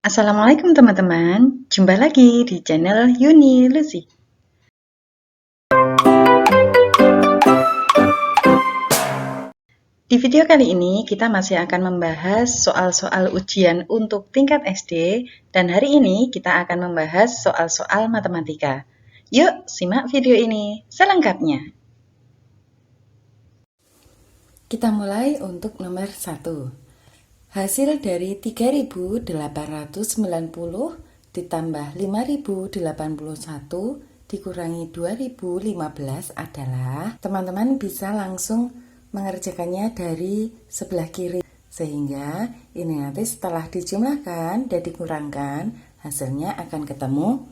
Assalamualaikum teman-teman, jumpa lagi di channel Yuni Lucy. Di video kali ini kita masih akan membahas soal-soal ujian untuk tingkat SD dan hari ini kita akan membahas soal-soal matematika. Yuk simak video ini selengkapnya. Kita mulai untuk nomor 1. Hasil dari 3.890 ditambah 5.081 dikurangi 2015 adalah, teman-teman bisa langsung mengerjakannya dari sebelah kiri, sehingga ini nanti setelah dijumlahkan dan dikurangkan hasilnya akan ketemu.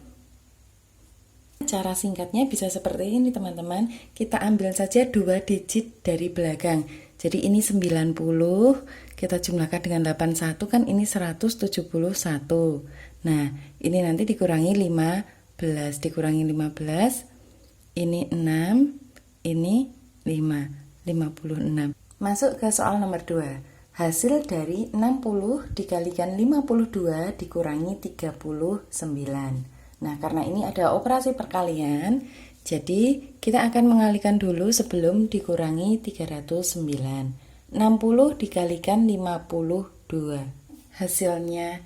Cara singkatnya bisa seperti ini teman-teman, kita ambil saja 2 digit dari belakang. Jadi ini 90, kita jumlahkan dengan 81 kan ini 171. Nah, ini nanti dikurangi 15, dikurangi 15, ini 6, ini 5, 56. Masuk ke soal nomor 2. Hasil dari 60 dikalikan 52 dikurangi 39. Nah, karena ini ada operasi perkalian, jadi kita akan mengalihkan dulu sebelum dikurangi 309. 60 dikalikan 52. Hasilnya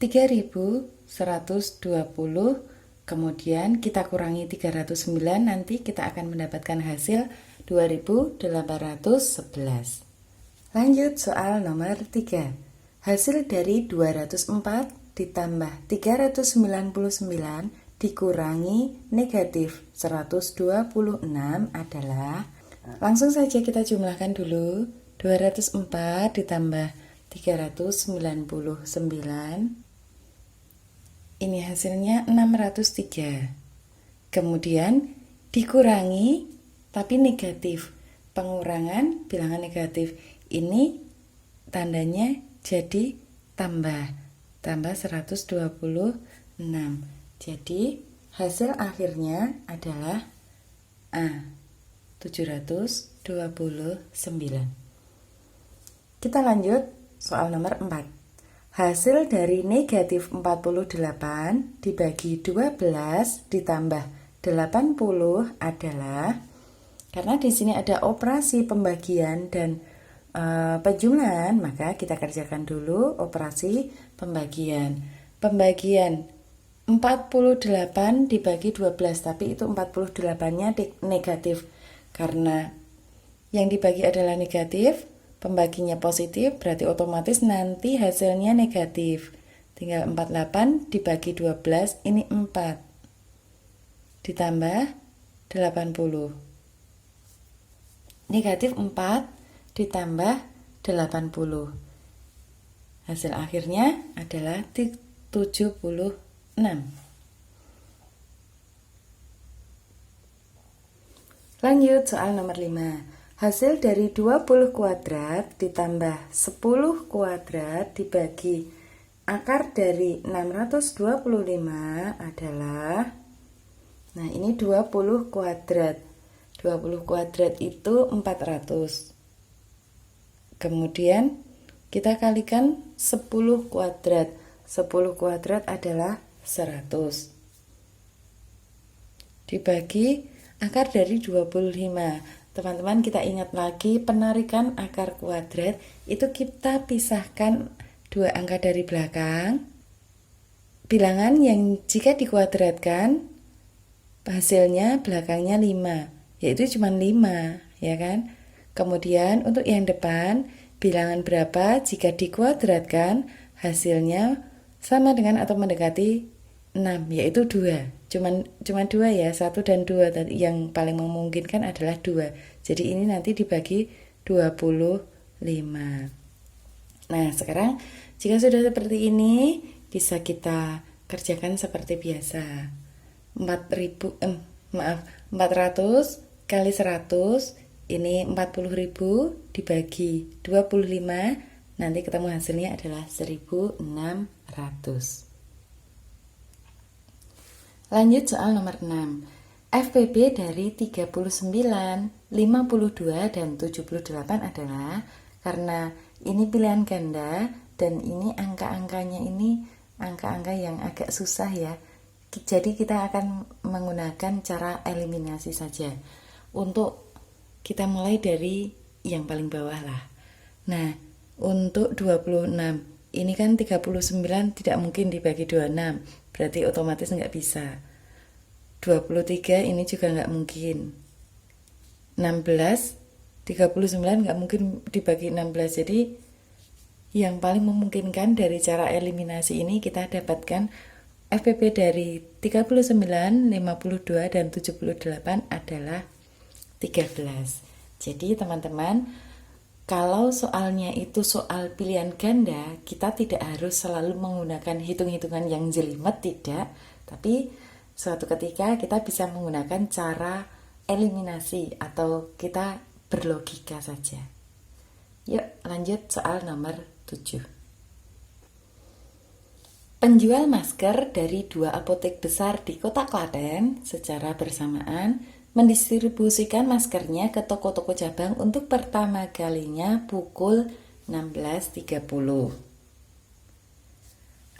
3120. Kemudian kita kurangi 309, nanti kita akan mendapatkan hasil 2811. Lanjut soal nomor 3. Hasil dari 204 ditambah 399 dikurangi negatif 126 adalah, langsung saja kita jumlahkan dulu. 204 ditambah 399, ini hasilnya 603. Kemudian dikurangi tapi negatif, pengurangan bilangan negatif, ini tandanya jadi tambah 126. Jadi hasil akhirnya adalah A, 729. Kita lanjut soal nomor 4. Hasil dari negatif 48 dibagi 12 ditambah 80 adalah, karena di sini ada operasi pembagian dan penjumlahan, maka kita kerjakan dulu operasi pembagian. Pembagian 48 dibagi 12, tapi itu 48-nya negatif. Karena yang dibagi adalah negatif, pembaginya positif, berarti otomatis nanti hasilnya negatif. Tinggal 48 dibagi 12, ini 4. Ditambah 80. Negatif 4 ditambah 80. Hasil akhirnya adalah 76. Lanjut soal nomor 5. Hasil dari 20 kuadrat ditambah 10 kuadrat dibagi akar dari 625 adalah, nah ini 20 kuadrat. 20 kuadrat itu 400. Kemudian kita kalikan 10 kuadrat. 10 kuadrat adalah 100. Dibagi akar dari 25. Teman-teman, kita ingat lagi penarikan akar kuadrat itu kita pisahkan 2 angka dari belakang. Bilangan yang jika dikuadratkan hasilnya belakangnya 5, yaitu cuma 5, ya kan? Kemudian untuk yang depan, bilangan berapa jika dikuadratkan hasilnya sama dengan atau mendekati 6, yaitu 2. Cuman 2 ya, 1 dan 2. Yang paling memungkinkan adalah 2. Jadi ini nanti dibagi 25. Nah, sekarang jika sudah seperti ini, bisa kita kerjakan seperti biasa. 400 kali 100, ini 40.000 dibagi 25, nanti ketemu hasilnya adalah 1.600. Lanjut soal nomor 6. FPB dari 39, 52, dan 78 adalah, karena ini pilihan ganda dan ini angka-angkanya ini angka-angka yang agak susah ya. Jadi kita akan menggunakan cara eliminasi saja. Untuk kita mulai dari yang paling bawah lah. Nah, untuk 26, ini kan 39 tidak mungkin dibagi 26, berarti otomatis nggak bisa. 23 ini juga nggak mungkin. 16, 39 nggak mungkin dibagi 16, jadi yang paling memungkinkan dari cara eliminasi ini kita dapatkan FPP dari 39, 52, dan 78 adalah 13. Jadi teman-teman, kalau soalnya itu soal pilihan ganda, kita tidak harus selalu menggunakan hitung-hitungan yang jelimet, tidak. Tapi suatu ketika kita bisa menggunakan cara eliminasi atau kita berlogika saja. Yuk lanjut soal nomor 7. Penjual masker dari 2 apotek besar di Kota Klaten secara bersamaan mendistribusikan maskernya ke toko-toko cabang untuk pertama kalinya pukul 16.30.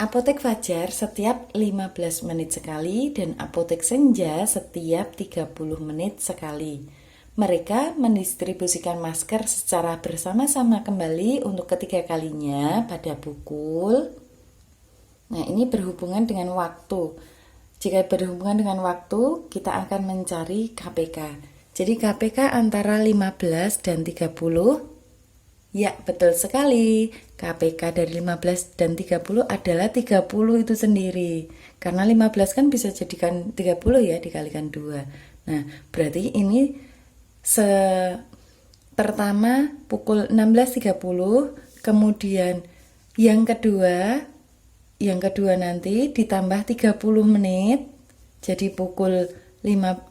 Apotek Fajar setiap 15 menit sekali dan Apotek Senja setiap 30 menit sekali. Mereka mendistribusikan masker secara bersama-sama kembali untuk ketiga kalinya pada pukul. Nah, ini berhubungan dengan waktu. Jika berhubungan dengan waktu, kita akan mencari KPK. Jadi KPK antara 15 dan 30. Ya, betul sekali. KPK dari 15 dan 30 adalah 30 itu sendiri. Karena 15 kan bisa jadikan 30 ya, dikalikan 2. Nah, berarti ini pertama pukul 16.30, kemudian yang kedua nanti ditambah 30 menit jadi pukul 17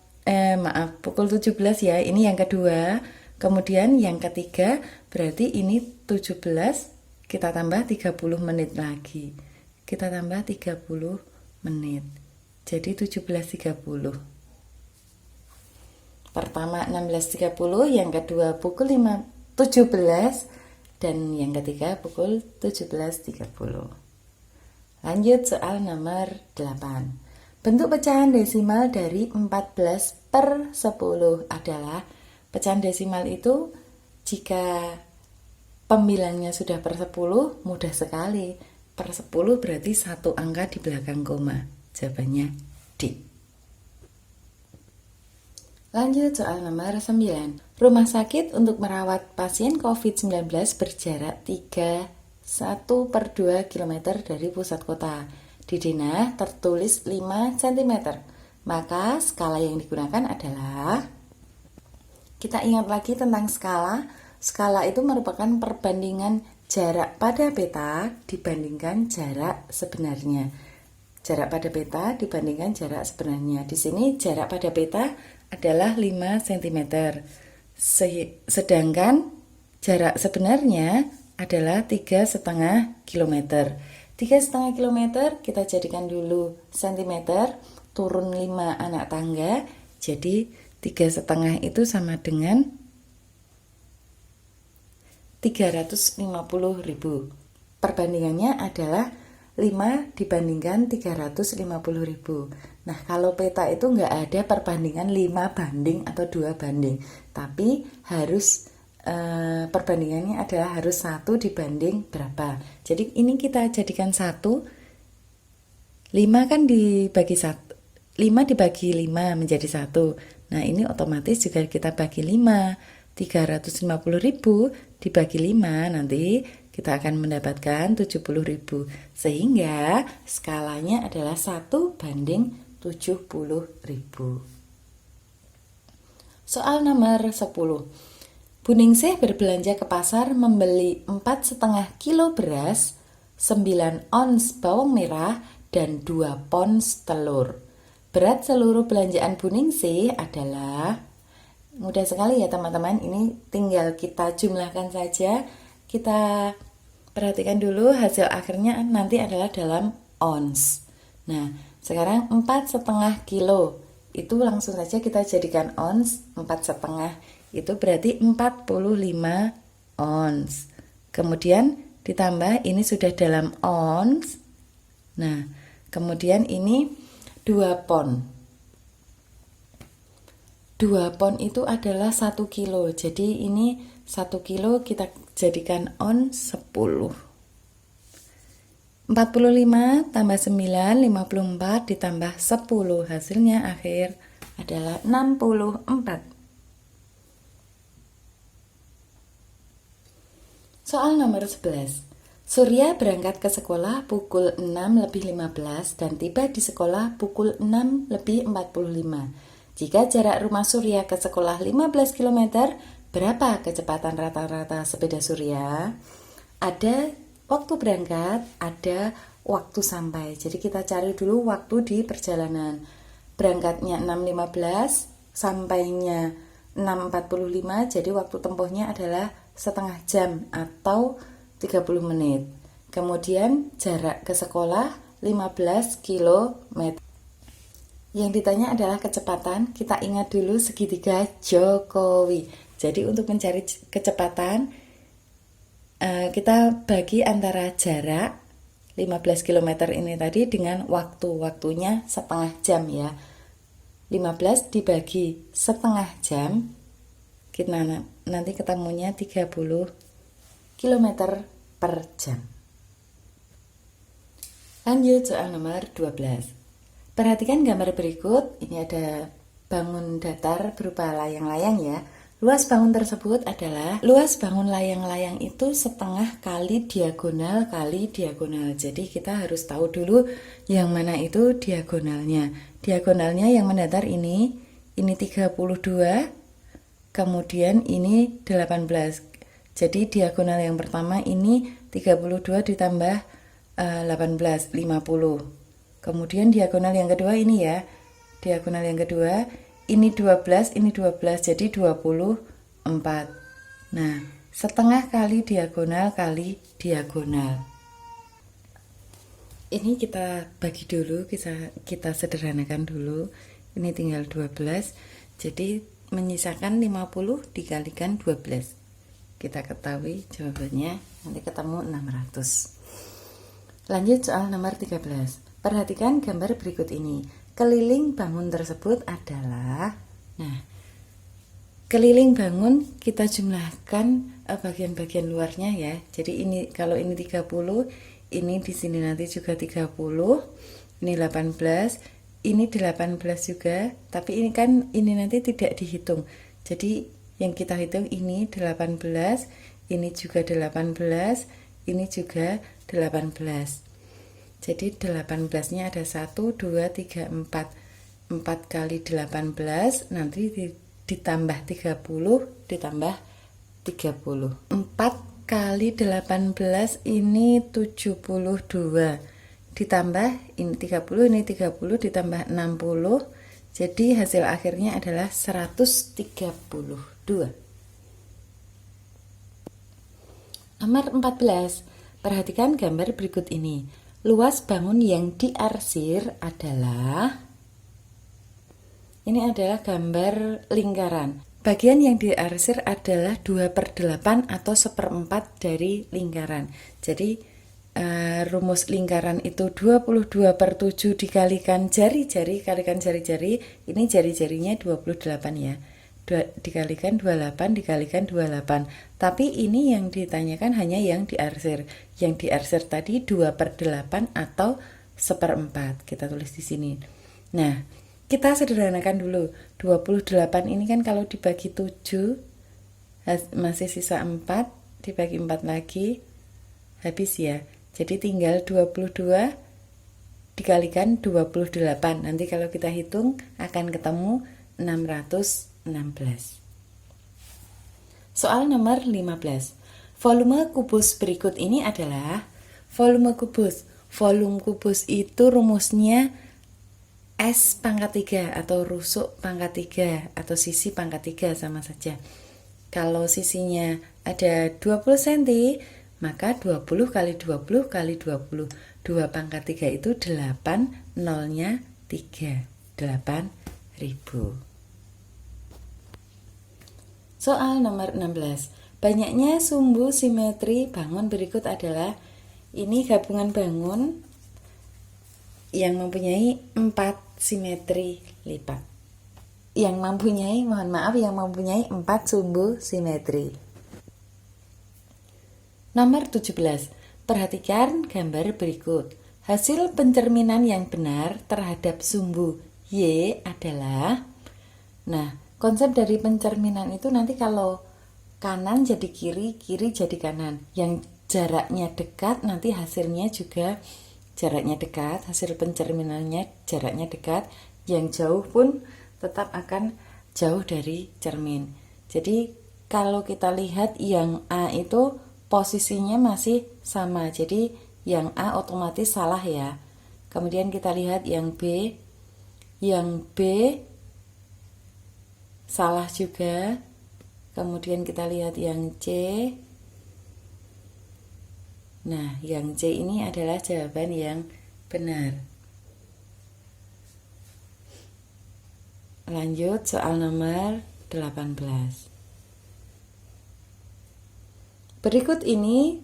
ya, ini yang kedua. Kemudian yang ketiga berarti ini 17 kita tambah 30 menit lagi. Kita tambah 30 menit. Jadi 17.30. Pertama 16.30, yang kedua pukul 17 dan yang ketiga pukul 17.30. Lanjut soal nomor 8. Bentuk pecahan desimal dari 14/10 adalah, pecahan desimal itu jika pembilangnya sudah per 10 mudah sekali. Per 10 berarti satu angka di belakang koma. Jawabannya D. Lanjut soal nomor 9. Rumah sakit untuk merawat pasien COVID-19 berjarak 1/2 km dari pusat kota. Di denah tertulis 5 cm. Maka skala yang digunakan adalah, kita ingat lagi tentang skala. Skala itu merupakan perbandingan jarak pada peta dibandingkan jarak sebenarnya. Jarak pada peta dibandingkan jarak sebenarnya. Di sini jarak pada peta adalah 5 cm. Sedangkan jarak sebenarnya adalah 3,5 km. 3,5 km kita jadikan dulu cm, turun 5 anak tangga. Jadi 3,5 itu sama dengan 350.000. Perbandingannya adalah 5 dibandingkan 350.000. Nah, kalau peta itu nggak ada perbandingan 5 banding atau 2 banding, tapi harus perbandingannya adalah harus 1 dibanding berapa. Jadi ini kita jadikan 1. 5 kan dibagi 1. 5 dibagi 5 menjadi 1. Nah, ini otomatis juga kita bagi 5. 350.000 dibagi 5 nanti kita akan mendapatkan 70.000. Sehingga skalanya adalah 1/70.000. Soal nomor 10. Bu Ningsih berbelanja ke pasar membeli 4,5 kilo beras, 9 ons bawang merah, dan 2 pons telur. Berat seluruh belanjaan Bu Ningsih adalah, mudah sekali ya teman-teman, ini tinggal kita jumlahkan saja. Kita perhatikan dulu hasil akhirnya nanti adalah dalam ons. Nah, sekarang 4,5 kilo itu langsung saja kita jadikan ons. 4,5 itu berarti 45 ons. Kemudian ditambah, ini sudah dalam ons, Nah, kemudian ini 2 pon. 2 pon itu adalah 1 kilo. Jadi ini 1 kilo kita jadikan on 10. 45 tambah 9, 54 ditambah 10. Hasilnya akhir adalah 64. Soal nomor 11. Surya berangkat ke sekolah pukul 6:15 dan tiba di sekolah pukul 6:45. Jika jarak rumah Surya ke sekolah 15 km, berapa kecepatan rata-rata sepeda Surya? Ada waktu berangkat, ada waktu sampai. Jadi kita cari dulu waktu di perjalanan. Berangkatnya 6:15, sampainya 6:45, jadi waktu tempuhnya adalah setengah jam atau 30 menit. Kemudian jarak ke sekolah 15 km. Yang ditanya adalah kecepatan. Kita ingat dulu segitiga Jokowi. Jadi untuk mencari kecepatan, kita bagi antara jarak 15 km ini tadi dengan waktunya setengah jam ya. 15 dibagi setengah jam, kita nanti ketemunya 30 km per jam. Lanjut soal nomor 12. Perhatikan gambar berikut. Ini ada bangun datar berupa layang-layang ya. Luas bangun tersebut adalah, luas bangun layang-layang itu setengah kali diagonal kali diagonal. Jadi kita harus tahu dulu yang mana itu diagonalnya. Diagonalnya yang mendatar ini 32, kemudian ini 18. Jadi diagonal yang pertama ini 32 ditambah 18, 50. Kemudian diagonal yang kedua ini ya. Diagonal yang kedua ini 12, ini 12, jadi 24. Nah, setengah kali diagonal kali diagonal. Ini kita bagi dulu, kita sederhanakan dulu. Ini tinggal 12, jadi menyisakan 50 dikalikan 12. Kita ketahui jawabannya, nanti ketemu 600. Lanjut soal nomor 13. Perhatikan gambar berikut ini. Keliling bangun tersebut adalah, nah, keliling bangun kita jumlahkan bagian-bagian luarnya ya. Jadi ini kalau ini 30, ini di sini nanti juga 30, ini 18, ini 18 juga, tapi ini kan ini nanti tidak dihitung. Jadi yang kita hitung ini 18, ini juga 18, ini juga 18. Jadi 18-nya ada 1, 2, 3, 4. 4 kali 18 nanti ditambah 30 ditambah 30. 4 kali 18 ini 72. Ditambah ini 30, ini 30 ditambah 60. Jadi hasil akhirnya adalah 132. Nomor 14. Perhatikan gambar berikut ini. Luas bangun yang diarsir adalah, ini adalah gambar lingkaran. Bagian yang diarsir adalah 2/8 atau 1/4 dari lingkaran. Jadi rumus lingkaran itu 22/7 dikalikan jari-jari, kalikan jari-jari. Ini jari-jarinya 28 ya. Dikalikan 28 dikalikan 28. Tapi ini yang ditanyakan hanya yang diarsir. Yang diarsir tadi 2/8 atau 1/4. Kita tulis di sini. Nah, kita sederhanakan dulu. 28 ini kan kalau dibagi 7 masih sisa 4, dibagi 4 lagi habis ya. Jadi tinggal 22 dikalikan 28. Nanti kalau kita hitung akan ketemu 616. Soal nomor 15. Volume kubus berikut ini adalah volume kubus. Volume kubus itu rumusnya S pangkat 3 atau rusuk pangkat 3 atau sisi pangkat 3 sama saja. Kalau sisinya ada 20 cm, maka 20 kali 20 kali 20. 2 pangkat 3 itu 8, nolnya 3. 8.000. Soal nomor 16. Banyaknya sumbu simetri bangun berikut adalah, ini gabungan bangun yang mempunyai 4 simetri lipat. Yang mempunyai, mohon maaf, yang mempunyai 4 sumbu simetri. Nomor 17. Perhatikan gambar berikut. Hasil pencerminan yang benar terhadap sumbu Y adalah, nah, konsep dari pencerminan itu nanti kalau kanan jadi kiri, kiri jadi kanan. Yang jaraknya dekat nanti hasilnya juga jaraknya dekat, hasil pencerminannya jaraknya dekat. Yang jauh pun tetap akan jauh dari cermin. Jadi kalau kita lihat yang A itu posisinya masih sama, jadi yang A otomatis salah ya. Kemudian kita lihat yang B salah juga. Kemudian kita lihat yang C. Nah, yang C ini adalah jawaban yang benar. Lanjut soal nomor 18. Berikut ini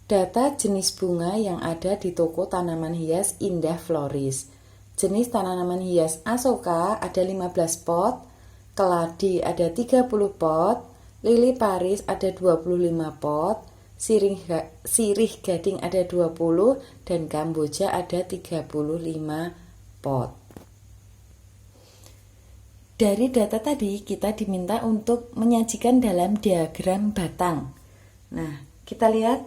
data jenis bunga yang ada di toko tanaman hias Indah Floris. Jenis tanaman hias Asoka ada 15 pot, keladi ada 30 pot, lili Paris ada 25 pot, sirih gading ada 20, dan kamboja ada 35 pot. Dari data tadi kita diminta untuk menyajikan dalam diagram batang. Nah, kita lihat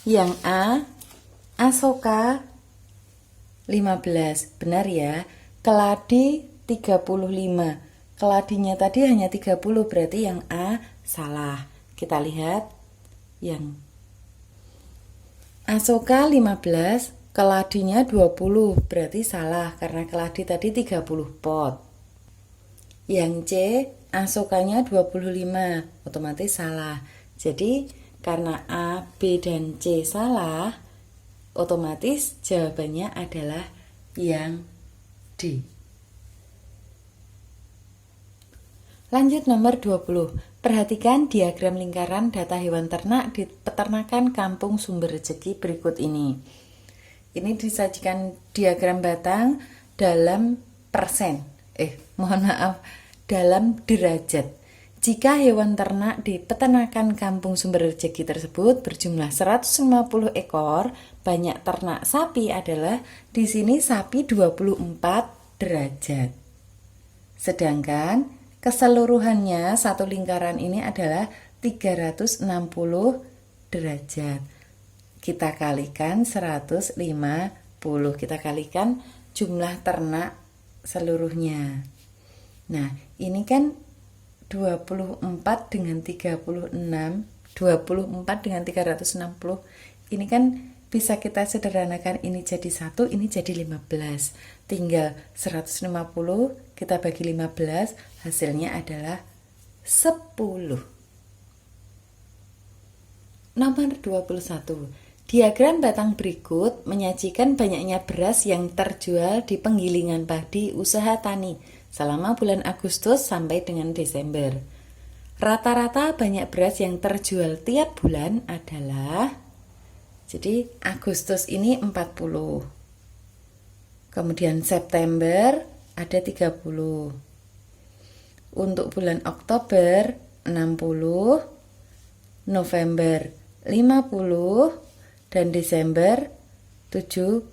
yang A, Asoka 15, benar ya. Keladi 35. Keladinya tadi hanya 30, berarti yang A salah. Kita lihat yang Asoka 15, keladinya 20, berarti salah karena keladi tadi 30 pot. Yang C, Asokanya 25, otomatis salah. Jadi karena A, B, dan C salah, otomatis jawabannya adalah yang D. Lanjut nomor 20. Perhatikan diagram lingkaran data hewan ternak di peternakan Kampung Sumber Rezeki berikut ini. Ini disajikan diagram batang dalam persen. Dalam derajat. Jika hewan ternak di peternakan Kampung Sumber Rezeki tersebut berjumlah 150 ekor, banyak ternak sapi adalah di sini sapi 24 derajat. Sedangkan keseluruhannya satu lingkaran ini adalah 360 derajat. Kita kalikan 150, kita kalikan jumlah ternak seluruhnya. Nah, ini kan 24 dengan 36, 24 dengan 360. Ini kan bisa kita sederhanakan, ini jadi 1, ini jadi 15. Tinggal 150 kita bagi 15, hasilnya adalah 10. Nomor 21. Diagram batang berikut menyajikan banyaknya beras yang terjual di penggilingan padi usaha tani selama bulan Agustus sampai dengan Desember. Rata-rata banyak beras yang terjual tiap bulan adalah, jadi Agustus ini 40. Kemudian September ada 30. Untuk bulan Oktober 60, November 50, dan Desember 70.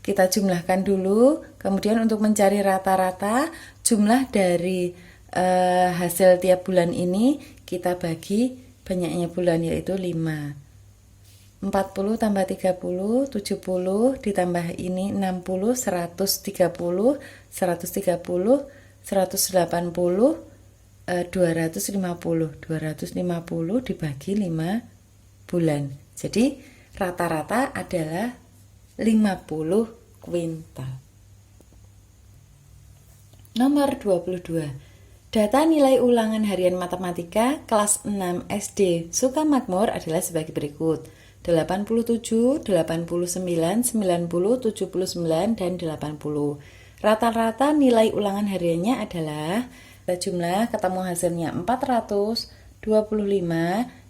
Kita jumlahkan dulu, kemudian untuk mencari rata-rata jumlah dari hasil tiap bulan ini kita bagi banyaknya bulan, yaitu 5. 40 tambah 30, 70, ditambah ini 60, 130, 130, 180, 250. 250 dibagi 5 bulan. Jadi rata-rata adalah 50 kuintal. Nomor 22. Data nilai ulangan harian matematika kelas 6 SD Sukamakmur adalah sebagai berikut. 87, 89, 90, 79, dan 80. Rata-rata nilai ulangan hariannya adalah jumlah ketemu hasilnya 425,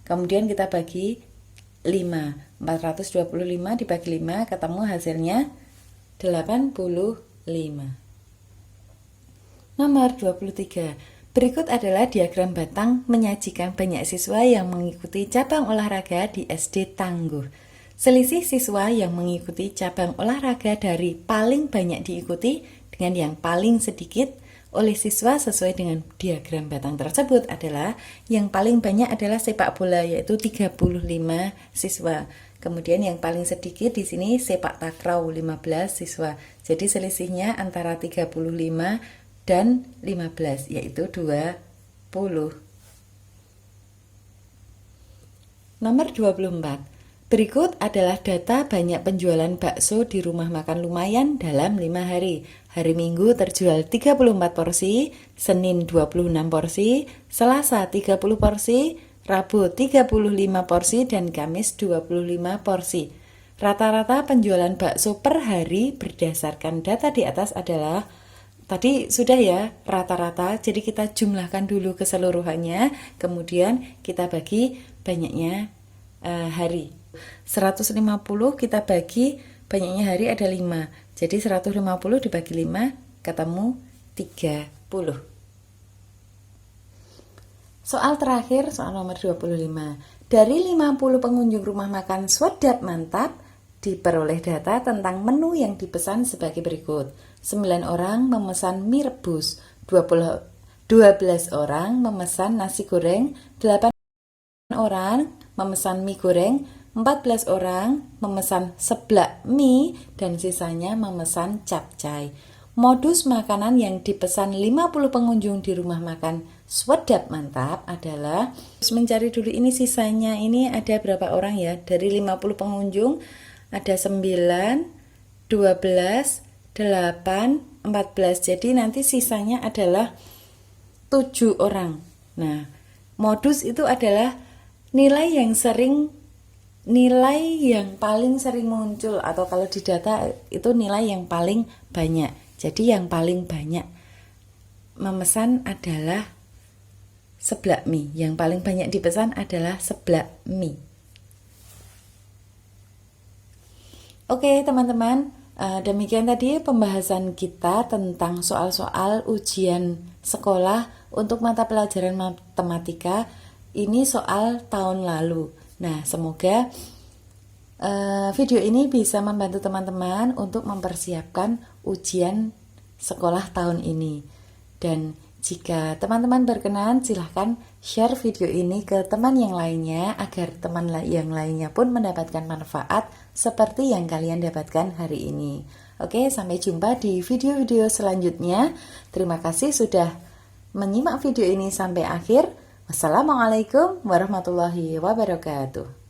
kemudian kita bagi 5. 425 dibagi 5 ketemu hasilnya Nomor 23. Berikut adalah diagram batang menyajikan banyak siswa yang mengikuti cabang olahraga di SD Tangguh. Selisih siswa yang mengikuti cabang olahraga dari paling banyak diikuti dengan yang paling sedikit oleh siswa sesuai dengan diagram batang tersebut adalah yang paling banyak adalah sepak bola, yaitu 35 siswa. Kemudian yang paling sedikit di sini sepak takraw 15 siswa. Jadi selisihnya antara 35 dan 15 yaitu 20. Nomor 24. Berikut adalah data banyak penjualan bakso di rumah makan Lumayan dalam 5 hari. Hari Minggu terjual 34 porsi, Senin 26 porsi, Selasa 30 porsi, Rabu 35 porsi, dan Kamis 25 porsi. Rata-rata penjualan bakso per hari berdasarkan data di atas adalah, tadi sudah ya, rata-rata, jadi kita jumlahkan dulu keseluruhannya, kemudian kita bagi banyaknya hari. 150 kita bagi banyaknya hari ada 5. Jadi 150 dibagi 5 ketemu 30. Soal terakhir, soal nomor 25. Dari 50 pengunjung rumah makan Swedap Mantap, diperoleh data tentang menu yang dipesan sebagai berikut. 9 orang memesan mie rebus, 12 orang memesan nasi goreng, 8 orang memesan mie goreng, 14 orang memesan seblak mie, dan sisanya memesan capcay. Modus makanan yang dipesan 50 pengunjung di rumah makan Swedap Mantap adalah, mencari dulu ini sisanya, ini ada berapa orang ya, dari 50 pengunjung ada 9, 12, 8, 14, jadi nanti sisanya adalah 7 orang. Nah, modus itu adalah nilai yang paling sering muncul, atau kalau di data itu nilai yang paling banyak. Jadi yang paling banyak memesan adalah seblak mie. Yang paling banyak dipesan adalah seblak mie. Oke teman-teman, demikian tadi pembahasan kita tentang soal-soal ujian sekolah untuk mata pelajaran matematika. Ini soal tahun lalu. Nah, semoga video ini bisa membantu teman-teman untuk mempersiapkan ujian sekolah tahun ini. Dan jika teman-teman berkenan, silahkan share video ini ke teman yang lainnya agar teman yang lainnya pun mendapatkan manfaat seperti yang kalian dapatkan hari ini. Oke, sampai jumpa di video-video selanjutnya. Terima kasih sudah menyimak video ini sampai akhir. Wassalamualaikum warahmatullahi wabarakatuh.